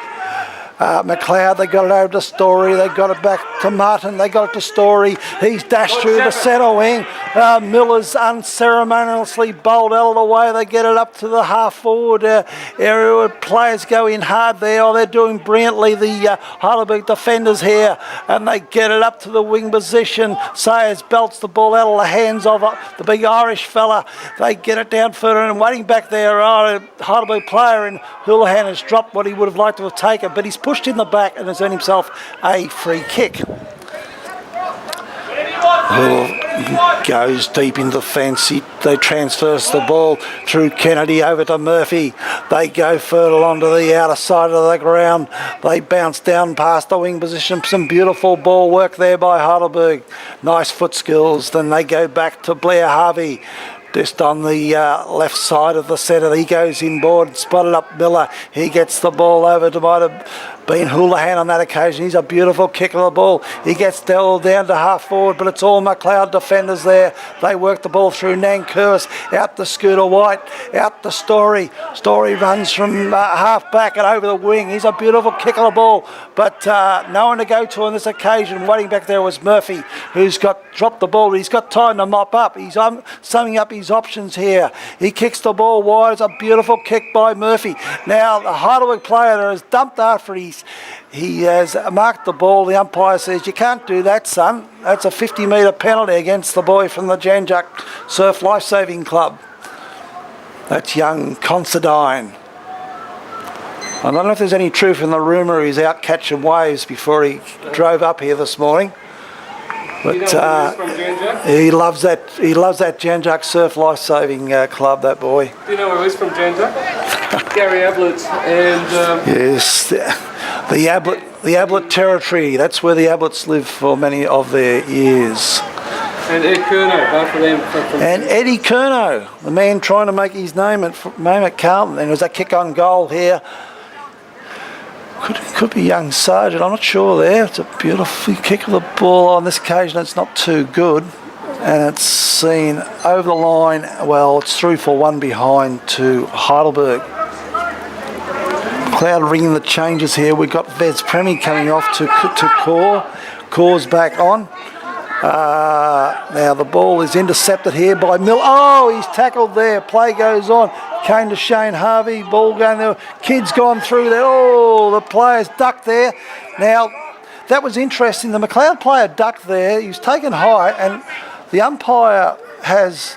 S1: McLeod. They got it over to Story. They got it back to Martin. They got it to Story. He's dashed through the centre wing. Miller's unceremoniously bowled out of the way. They get it up to the half forward area where players go in hard there. Oh, they're doing brilliantly, the Heidelberg defenders here, and they get it up to the wing position. Sayers belts the ball out of the hands of the big Irish fella. They get it down further, and waiting back there, a Heidelberg player in Houlihan has dropped what he would have liked to have taken, but he's pushed in the back and has earned himself a free kick. Goes deep into the fence. They transfers the ball through Kennedy over to Murphy. They go further onto the outer side of the ground. They bounce down past the wing position. Some beautiful ball work there by Heidelberg. Nice foot skills. Then they go back to Blair Harvey. Just on the left side of the centre. He goes inboard, spotted up Miller. He gets the ball over to, might have been Houlihan on that occasion. He's a beautiful kick of the ball. He gets down to half forward, but it's all McLeod defenders there. They work the ball through Nankervis, out to Scooter White, out to Story. Story runs from half back and over the wing. He's a beautiful kick of the ball, but no one to go to on this occasion. Waiting back there was Murphy, who's dropped the ball, but he's got time to mop up. He's summing up his options here. He kicks the ball wide. It's a beautiful kick by Murphy. Now the Heidelberg player that has dumped after he has marked the ball. The umpire says, "You can't do that, son. That's a 50-metre penalty against the boy from the Janjuk Surf Lifesaving Club." That's young Considine. I don't know if there's any truth in the rumour he's out catching waves before he drove up here this morning. But
S2: you know where he's from,
S1: he loves that. He loves that Janjuk Surf Lifesaving Club. That boy.
S2: Do you know where he's from, Janjuk? Gary Ablett and
S1: Yes, the Ablett territory. That's where the Ablets lived for many of their years.
S2: Ed Curnow, both of them from
S1: And Eddie Curnow, the man trying to make his name at Carlton. And there was a kick on goal here. Could be young Sargent, I'm not sure there. It's a beautiful kick of the ball. On this occasion it's not too good. And it's seen over the line. Well, it's through for one behind to Heidelberg. Cloud ringing the changes here. We've got Vez Premi coming off to Core. Core's back on. Now the ball is intercepted here by Mill. Oh, he's tackled there. Play goes on. Came to Shane Harvey. Ball going there. Kid's gone through there. Oh, the player's ducked there. Now, that was interesting. The McLeod player ducked there. He was taken high, and the umpire has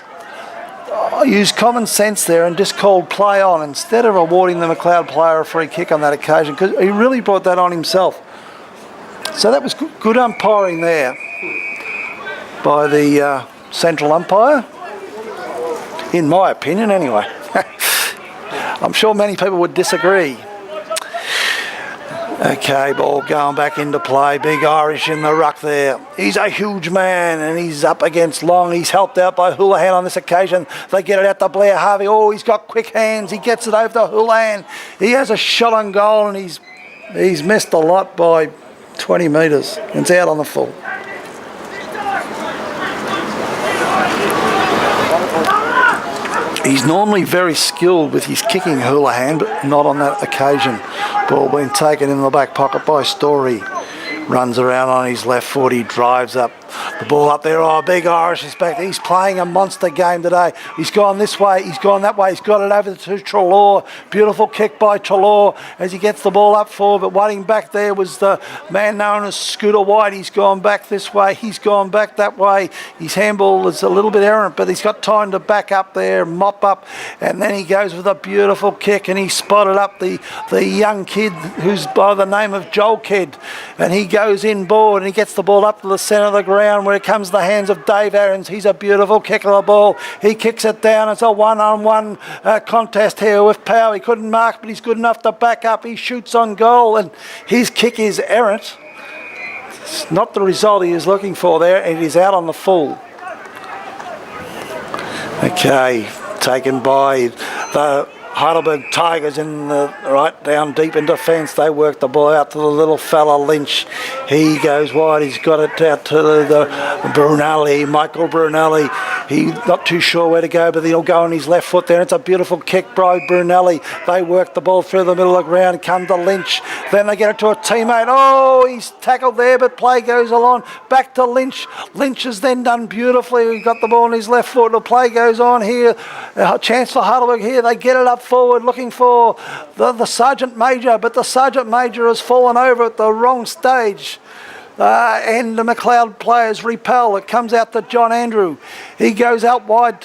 S1: used common sense there and just called play on instead of awarding the McLeod player a free kick on that occasion, because he really brought that on himself. So that was good umpiring there by the central umpire, in my opinion anyway. I'm sure many people would disagree. Okay, ball going back into play. Big Irish in the ruck there. He's a huge man and he's up against Long. He's helped out by Houlihan on this occasion. They get it out to Blair Harvey. Oh, he's got quick hands. He gets it over to Houlihan. He has a shot on goal and he's missed a lot by 20 metres. It's out on the full. He's normally very skilled with his kicking, Houlihan, but not on that occasion. Ball being taken in the back pocket by Story. Runs around on his left foot. He drives up. The ball up there. Oh, Big Irish is back. He's playing a monster game today. He's gone this way. He's gone that way. He's got it over to Treloar. Beautiful kick by Treloar as he gets the ball up forward. But waiting back there was the man known as Scooter White. He's gone back this way. He's gone back that way. His handball is a little bit errant, but he's got time to back up there, mop up. And then he goes with a beautiful kick and he spotted up the young kid who's by the name of Joel Kidd. And he goes inboard and he gets the ball up to the centre of the ground where it comes to the hands of Dave Aarons. He's a beautiful kick of the ball. He kicks it down. It's a one-on-one contest here with Powell. He couldn't mark, but he's good enough to back up. He shoots on goal and his kick is errant. It's not the result he is looking for there, and it is out on the full. Okay, taken by the Heidelberg Tigers in the right down deep in defence. They work the ball out to the little fella Lynch. He goes wide. He's got it out to the Brunelli, Michael Brunelli. He's not too sure where to go, but he'll go on his left foot there. It's a beautiful kick by Brunelli. They work the ball through the middle of the ground, come to Lynch. Then they get it to a teammate. Oh, he's tackled there, but play goes along. Back to Lynch. Lynch has then done beautifully. He got the ball on his left foot. The play goes on here. A chance for Heidelberg here. They get it up forward looking for the Sergeant Major, but the Sergeant Major has fallen over at the wrong stage. And the McLeod players repel. It comes out to John Andrew. He goes out wide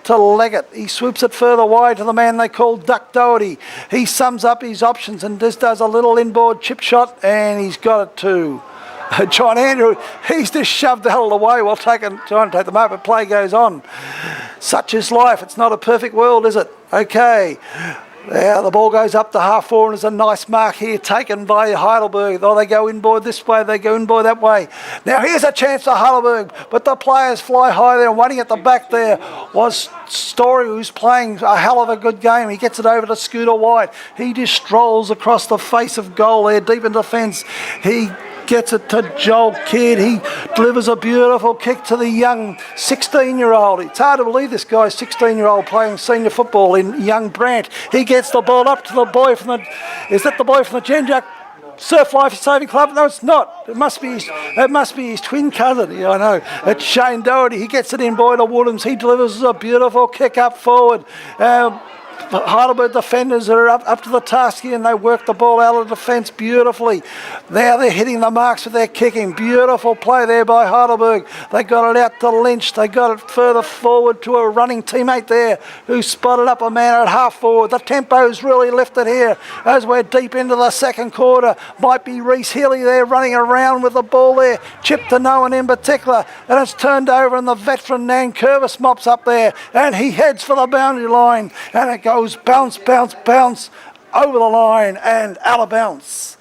S1: to Leggett. He swoops it further wide to the man they call Duck Doherty. He sums up his options and just does a little inboard chip shot, and he's got it too. John Andrew, he's just shoved out of the way while trying to take them up, but play goes on. Such is life. It's not a perfect world, is it? Okay. Now the ball goes up to half forward, and there's a nice mark here taken by Heidelberg. Oh, they go inboard this way, they go inboard that way. Now here's a chance for Heidelberg, but the players fly high there. Waiting at the back there was Story, who's playing a hell of a good game. He gets it over to Scooter White. He just strolls across the face of goal there, deep in defence. He gets it to Joel Kidd. He delivers a beautiful kick to the young 16-year-old. It's hard to believe this guy's 16-year-old playing senior football in young Brant. He gets the ball up to the boy from the... Is that the boy from the Genjack Surf Life Saving Club? No, it's not. It must be his twin cousin. Yeah, I know. It's Shane Doherty. He gets it in by the Woodhams. He delivers a beautiful kick up forward. Heidelberg defenders are up to the task here, and they work the ball out of defence beautifully. Now they're hitting the marks with their kicking. Beautiful play there by Heidelberg. They got it out to Lynch. They got it further forward to a running teammate there who spotted up a man at half forward. The tempo's really lifted here as we're deep into the second quarter. Might be Reece Healy there running around with the ball there. Chipped to no one in particular, and it's turned over, and the veteran Nan Curvis mops up there, and he heads for the boundary line, and it goes goes, bounce, bounce, bounce, over the line and out of bounce.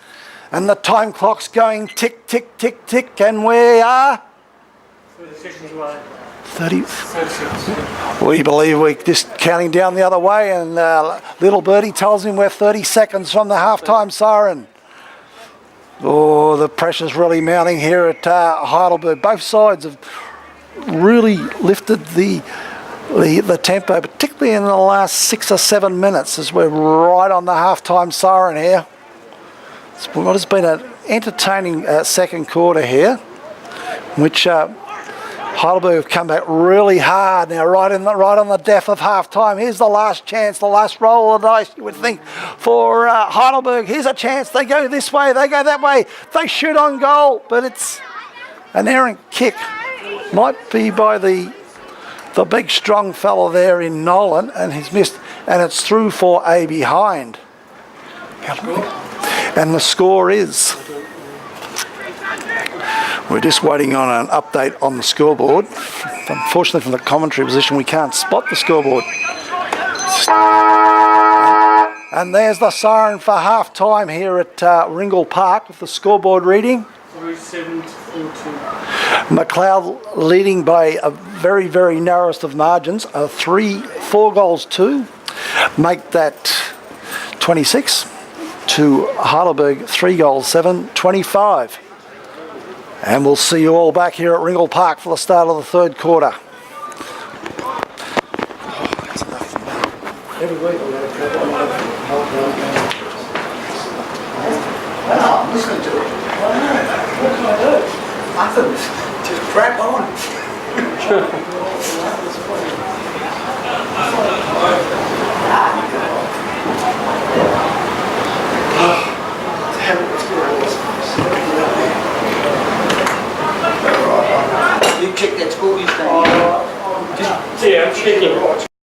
S1: And the time clock's going tick, tick, tick, tick, and we are
S2: 30 seconds away.
S1: 36. We believe we're just counting down the other way, and little birdie tells him we're 30 seconds from the halftime siren. Oh, the pressure's really mounting here at Heidelberg. Both sides have really lifted the tempo, particularly in the last 6 or 7 minutes, as we're right on the halftime siren here. It's what has been an entertaining second quarter here, which Heidelberg have come back really hard now, right on the death of half time. Here's the last chance, the last roll of the dice, you would think, for Heidelberg. Here's a chance. They go this way, they go that way, they shoot on goal, but it's an errant kick. Might be by the big strong fella there in Nolan, and he's missed, and it's through for a behind. And the score is... We're just waiting on an update on the scoreboard. Unfortunately, from the commentary position, we can't spot the scoreboard. And there's the siren for half time here at Ringle Park with the scoreboard reading.
S2: 37-42.
S1: MacLeod leading by a very, very narrowest of margins, 4 goals 2. Make that 26 to Heidelberg, 3 goals 7, 25. And we'll see you all back here at Ringle Park for the start of the third quarter. Every week I'm listening to it. What can I do? Nothing. Just crap on. You check that score, you say?
S2: Yeah, I'm checking.